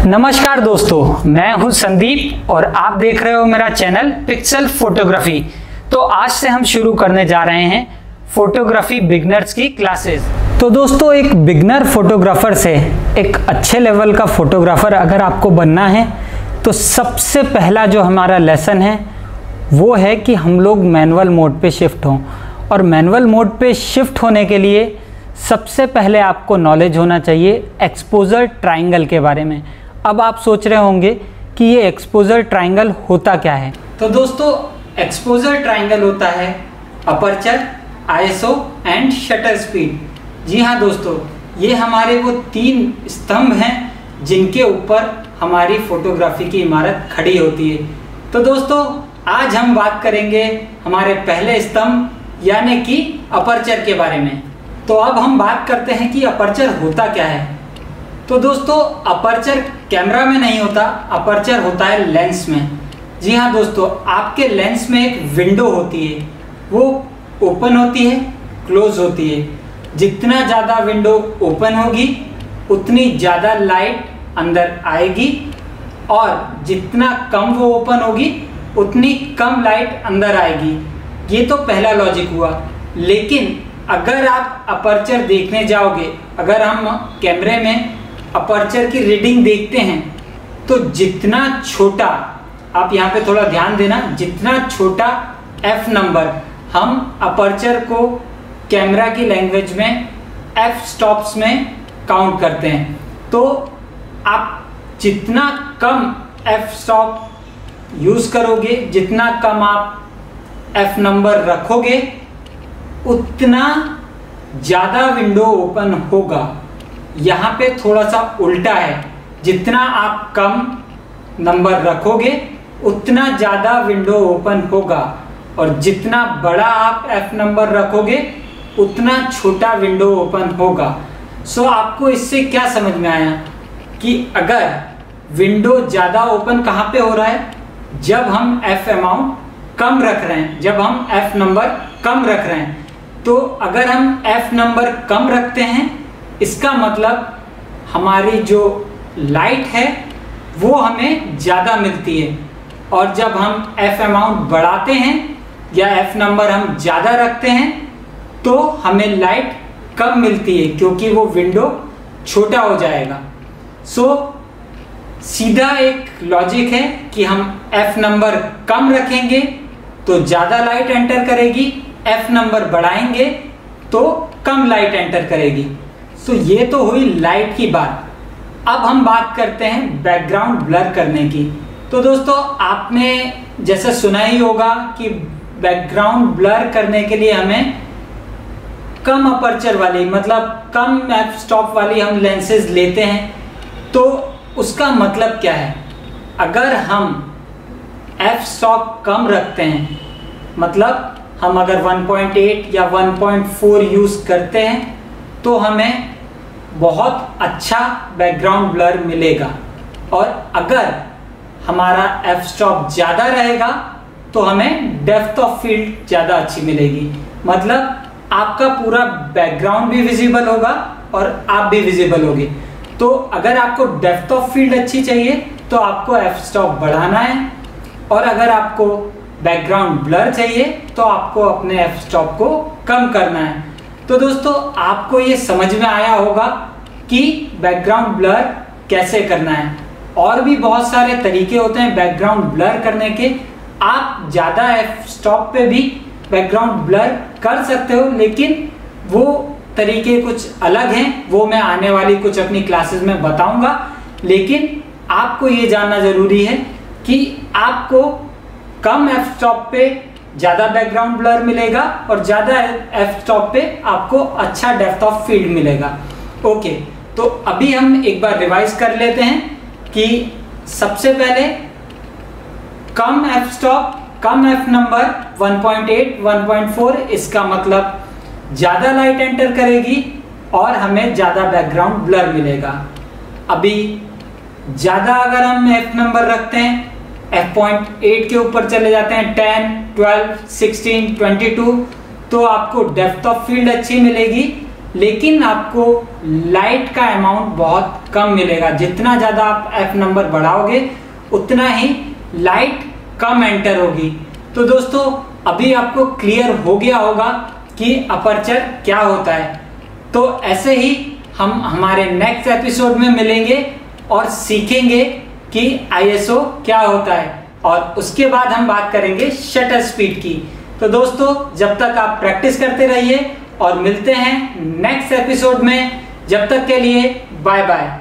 नमस्कार दोस्तों, मैं हूं संदीप और आप देख रहे हो मेरा चैनल पिक्सल फोटोग्राफी। तो आज से हम शुरू करने जा रहे हैं फोटोग्राफी बिगनर्स की क्लासेस। तो दोस्तों, एक बिगनर फोटोग्राफर से एक अच्छे लेवल का फोटोग्राफर अगर आपको बनना है तो सबसे पहला जो हमारा लेसन है वो है कि हम लोग मैनुअल मोड पे शिफ्ट हों। और मैनुअल मोड पे शिफ्ट होने के लिए सबसे पहले आपको नॉलेज होना चाहिए एक्सपोजर ट्रायंगल के बारे में। अब आप सोच रहे होंगे कि ये एक्सपोजर ट्रायंगल होता क्या है। तो दोस्तों, एक्सपोजर ट्रायंगल होता है aperture, ISO and shutter speed. जी हाँ दोस्तों, ये हमारे वो तीन स्तंभ हैं जिनके ऊपर हमारी फोटोग्राफी की इमारत खड़ी होती है। तो दोस्तों, आज हम बात करेंगे हमारे पहले स्तंभ यानी कि अपर्चर के बारे में। तो अब हम बात करते हैं कि अपर्चर होता क्या है। तो दोस्तों, अपर्चर कैमरा में नहीं होता, अपर्चर होता है लेंस में। जी हाँ दोस्तों, आपके लेंस में एक विंडो होती है, वो ओपन होती है, क्लोज होती है। जितना ज़्यादा विंडो ओपन होगी उतनी ज़्यादा लाइट अंदर आएगी और जितना कम वो ओपन होगी उतनी कम लाइट अंदर आएगी। ये तो पहला लॉजिक हुआ। लेकिन अगर आप अपर्चर देखने जाओगे, अगर हम कैमरे में अपर्चर की रीडिंग देखते हैं तो जितना छोटा, आप यहाँ पे थोड़ा ध्यान देना, जितना छोटा एफ नंबर हम अपर्चर को कैमरा की लैंग्वेज में एफ स्टॉप्स में काउंट करते हैं, तो आप जितना कम एफ स्टॉप यूज़ करोगे, जितना कम आप एफ नंबर रखोगे, उतना ज़्यादा विंडो ओपन होगा। यहाँ पे थोड़ा सा उल्टा है, जितना आप कम नंबर रखोगे उतना ज़्यादा विंडो ओपन होगा और जितना बड़ा आप एफ नंबर रखोगे उतना छोटा विंडो ओपन होगा। सो आपको इससे क्या समझ में आया कि अगर विंडो ज़्यादा ओपन कहाँ पे हो रहा है, जब हम एफ अमाउंट कम रख रहे हैं, जब हम एफ नंबर कम रख रहे हैं। तो अगर हम एफ नंबर कम रखते हैं, इसका मतलब हमारी जो लाइट है वो हमें ज़्यादा मिलती है। और जब हम एफ अमाउंट बढ़ाते हैं या एफ नंबर हम ज़्यादा रखते हैं तो हमें लाइट कम मिलती है, क्योंकि वो विंडो छोटा हो जाएगा। सो सीधा एक लॉजिक है कि हम एफ नंबर कम रखेंगे तो ज़्यादा लाइट एंटर करेगी, एफ नंबर बढ़ाएंगे तो कम लाइट एंटर करेगी। सो ये तो हुई लाइट की बात। अब हम बात करते हैं बैकग्राउंड ब्लर करने की। तो दोस्तों, आपने जैसे सुना ही होगा कि बैकग्राउंड ब्लर करने के लिए हमें कम अपर्चर वाली, मतलब कम एफ स्टॉप वाली हम लेंसेज लेते हैं। तो उसका मतलब क्या है, अगर हम एफ स्टॉप कम रखते हैं, मतलब हम अगर 1.8 या 1.4 यूज करते हैं तो हमें बहुत अच्छा बैकग्राउंड ब्लर मिलेगा। और अगर हमारा एफ स्टॉप ज़्यादा रहेगा तो हमें डेप्थ ऑफ फील्ड ज़्यादा अच्छी मिलेगी। मतलब आपका पूरा बैकग्राउंड भी विजिबल होगा और आप भी विजिबल होगे। तो अगर आपको डेप्थ ऑफ फील्ड अच्छी चाहिए तो आपको एफ स्टॉप बढ़ाना है, और अगर आपको बैकग्राउंड ब्लर चाहिए तो आपको अपने एफ स्टॉप को कम करना है। तो दोस्तों, आपको ये समझ में आया होगा कि बैकग्राउंड ब्लर कैसे करना है। और भी बहुत सारे तरीके होते हैं बैकग्राउंड ब्लर करने के। आप ज़्यादा एफ स्टॉप पे भी बैकग्राउंड ब्लर कर सकते हो, लेकिन वो तरीके कुछ अलग हैं, वो मैं आने वाली कुछ अपनी क्लासेस में बताऊंगा। लेकिन आपको ये जानना जरूरी है कि आपको कम एफ स्टॉप पे ज़्यादा बैकग्राउंड ब्लर मिलेगा और ज़्यादा एफ स्टॉप पे आपको अच्छा डेप्थ ऑफ फील्ड मिलेगा। ओके, तो अभी हम एक बार रिवाइज कर लेते हैं कि सबसे पहले कम एफ स्टॉप, कम एफ नंबर 1.8, 1.4, इसका मतलब ज़्यादा लाइट एंटर करेगी और हमें ज़्यादा बैकग्राउंड ब्लर मिलेगा। अभी ज़्यादा अगर हम एफ नंबर रखते हैं, f.8 के ऊपर चले जाते हैं 10, 12, 16, 22, तो आपको डेप्थ ऑफ फील्ड अच्छी मिलेगी लेकिन आपको लाइट का अमाउंट बहुत कम मिलेगा। जितना ज़्यादा आप f नंबर बढ़ाओगे उतना ही लाइट कम एंटर होगी। तो दोस्तों अभी आपको क्लियर हो गया होगा कि अपर्चर क्या होता है। तो ऐसे ही हम हमारे नेक्स्ट एपिसोड में मिलेंगे और सीखेंगे कि ISO क्या होता है, और उसके बाद हम बात करेंगे शटर स्पीड की। तो दोस्तों जब तक आप प्रैक्टिस करते रहिए और मिलते हैं नेक्स्ट एपिसोड में। जब तक के लिए बाय बाय।